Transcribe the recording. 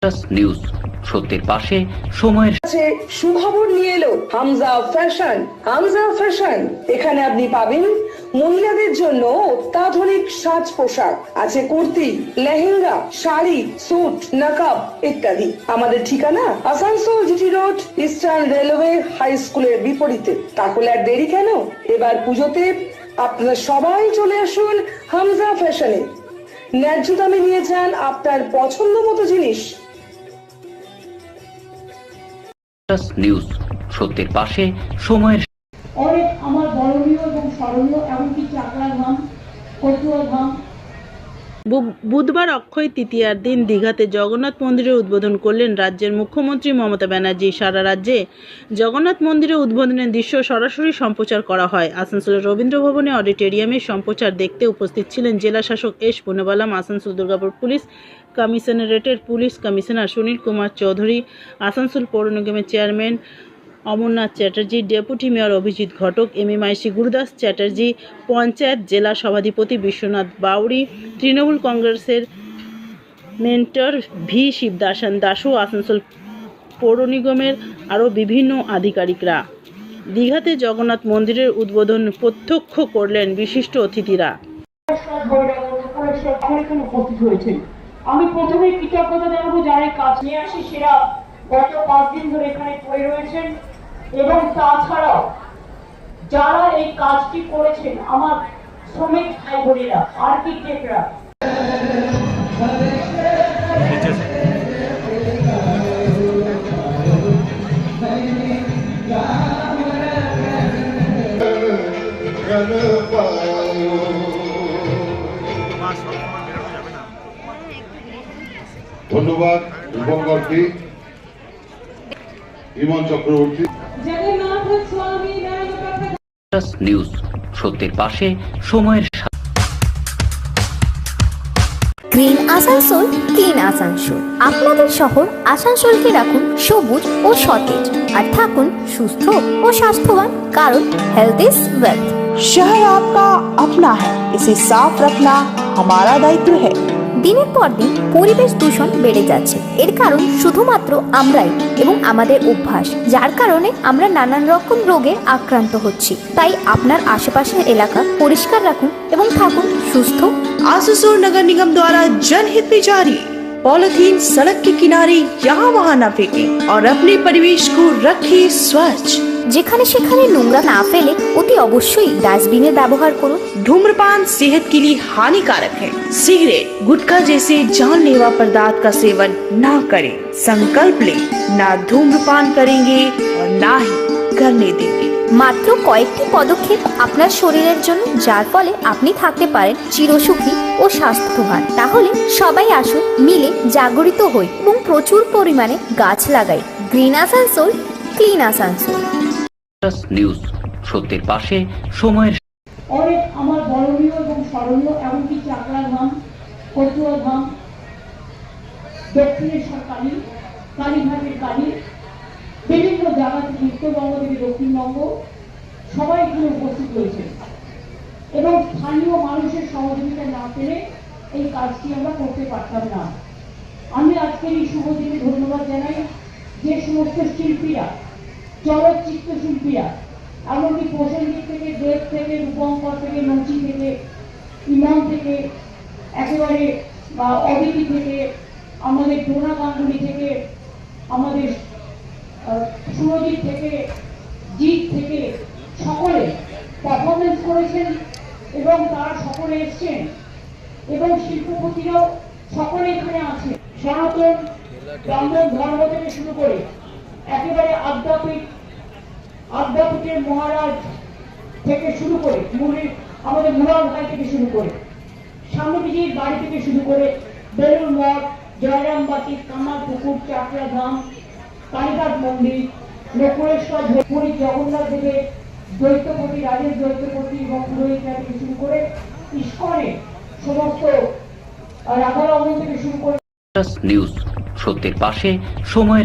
News সত্যের পাশে সময়ের সুখবর নিয়ে এলো হামজা ফ্যাশন। হামজা ফ্যাশন, এখানে আপনি পাবেন মহিলাদের জন্য অত্যাধুনিক সাজ পোশাক, আছে কুর্তি, লেহেঙ্গা, শাড়ি, স্যুট, নকআপ ইত্যাদি। আমাদের ঠিকানা Asansol GT road, eastern railway high স্কুলের বিপরীতে। তাহলে আর দেরি কেন, এবার পুজোতে আপনারা সবাই চলে আসুন হামজা ফ্যাশনে। ন্যায্য দামে নিয়ে যান আপনার পছন্দ মতো জিনিস। নিউজ সত্যের পাশে সময়ের অনেক আমার বরণীয় এবং স্মরণীয় এমনকি চাকরা ধাম, কচুয়া ধাম। বুধবার অক্ষয় তৃতীয়ার দিন দীঘাতে জগন্নাথ মন্দিরের উদ্বোধন করলেন রাজ্যের মুখ্যমন্ত্রী মমতা ব্যানার্জি। সারা রাজ্যে জগন্নাথ মন্দিরের উদ্বোধনের দৃশ্য সরাসরি সম্প্রচার করা হয়। আসানসোলের রবীন্দ্র ভবনে অডিটোরিয়ামে সম্প্রচার দেখতে উপস্থিত ছিলেন জেলা শাসক এস পুনেবালাম, আসানসোল দুর্গাপুর পুলিশ কমিশনারেটের পুলিশ কমিশনার সুনীল কুমার চৌধুরী, আসানসোল পৌর নিগমের chairman Amarnath Chatterjee, deputy mayor Abhijit Ghatak, MMIC Gurudas Chatterjee, panchayat জেলা সভাধিপতি বিশ্বনাথ বাউরি, তৃণমূল কংগ্রেসের মেন্টর ভি শিবদাসন দাসু, আসানসোল পৌর নিগমের আরও বিভিন্ন আধিকারিকরা। দীঘাতে জগন্নাথ মন্দিরের উদ্বোধন প্রত্যক্ষ করলেন বিশিষ্ট অতিথিরা। আমি প্রথমে কৃতজ্ঞতা জানাবো যারা কাজ নিয়ে আসি, সেরা গত 5 দিন ধরে এখানে পড়ে রয়েছেন, এবং তাছাড়াও যারা এই কাজটি করেছেন আমার শ্রমিক ভাই বোনেরা, আর্কিটেক্টরা। ধন্যবাদ শুভঙ্করকে, ইমন চক্রবর্তী। নিউজ সত্যের পাশে সময়ের গ্রিন আসানসোল, ক্লিন আসানসোল। আপনাদের শহর আসানসোলকে রাখুন সবুজ ও সতেজ, আর থাকুন সুস্থ ও স্বাস্থ্যবান, কারণ হেলথ ইজ ওয়েলথ। शहर आपका अपना है, इसे साफ रखना हमारा दायित्व है। দিনের পর দিন পরিবেশ দূষণ বেড়ে যাচ্ছে। এর কারণ শুধুমাত্র আমরাই এবং আমাদের অভ্যাস, যার কারণে আমরা নানান রকম রোগে আক্রান্ত হচ্ছি। তাই আপনার আশেপাশের এলাকা পরিষ্কার রাখুন এবং থাকুন সুস্থ। आसुसोल नगर निगम द्वारा जनहित में जारी। पॉलिथीन सड़क के किनारे यहाँ वहाँ न फेंकें और अपने परिवेश को रखें स्वच्छ। যেখানে সেখানে নোংরা না ফেলে অতি অবশ্যই ডাস্টবিনের ব্যবহার করুন। धूम्रपान सेहत के लिए हानिकारक है। सिगरेट, गुटखा जैसे जानलेवा पदार्थ का सेवन न करें। संकल्प लें, ना धूम्रपान करेंगे और ना ही करने देंगे। মাত্র কয়েকটি পদক্ষেপ আপনার শরীরের জন্য, যার ফলে আপনি থাকতে পারেন চিরসুখী ও স্বাস্থ্যবান। তাহলে সবাই আসুন, মিলে জাগরিত হই এবং প্রচুর পরিমাণে গাছ লাগাই। Green Asansol, clean Asansol. News সত্যের পাশে সময়ের অনেক আমার বরণীয় এবং স্মরণীয় এমনকি চাকরা ধাম, কচুয়া ধাম, দক্ষিণেশ্বর কালী, কালীঘাটের কালী, বিভিন্ন জায়গা থেকে, উত্তরবঙ্গ থেকে দক্ষিণবঙ্গ, সবাই এখানে উপস্থিত হয়েছে, এবং স্থানীয় মানুষের সহযোগিতা না পেলে এই কাজটি আমরা করতে পারতাম না। আমি আজকের এই শুভ দিনে ধন্যবাদ জানাই যে সমস্ত শিল্পীরা, চলচ্চিত্র শিল্পীরা, এমনকি প্রসঙ্গিক থেকে, দেব থেকে, রূপঙ্কর থেকে, নচি থেকে, ইমাম থেকে, একেবারে অদিতি থেকে, আমাদের ডোনা গাঙ্গুলি থেকে, আমাদের সুরজিৎ থেকে, জিৎ থেকে, সকলে পারফরমেন্স করেছেন এবং তারা সকলে এসছেন, এবং শিল্পপতিরাও সকলে এখানে আছে। সনাতন ব্রাহ্মণ ধর্ম থেকে শুরু করে একেবারে আদ্যাপীঠের মহারাজ থেকে শুরু করে, আমাদের মুরাদ ভাই থেকে শুরু করে, স্বামীজির বাড়ি থেকে শুরু করে, বেলুর মঠ, জয়রামবাটি, কামারপুকুর, চাকরা ধাম, কালীঘাট মন্দির, নকুলেশ্বর, পুরী জগন্নাথ দেবের দৈত্যপতি, রাজেশ দৈত্যপতি এবং পুরোহিতরা থেকে শুরু করে ইস্কনে সমস্ত রাধারমন থেকে শুরু করে। নিউজ সত্যের পাশে সময়ের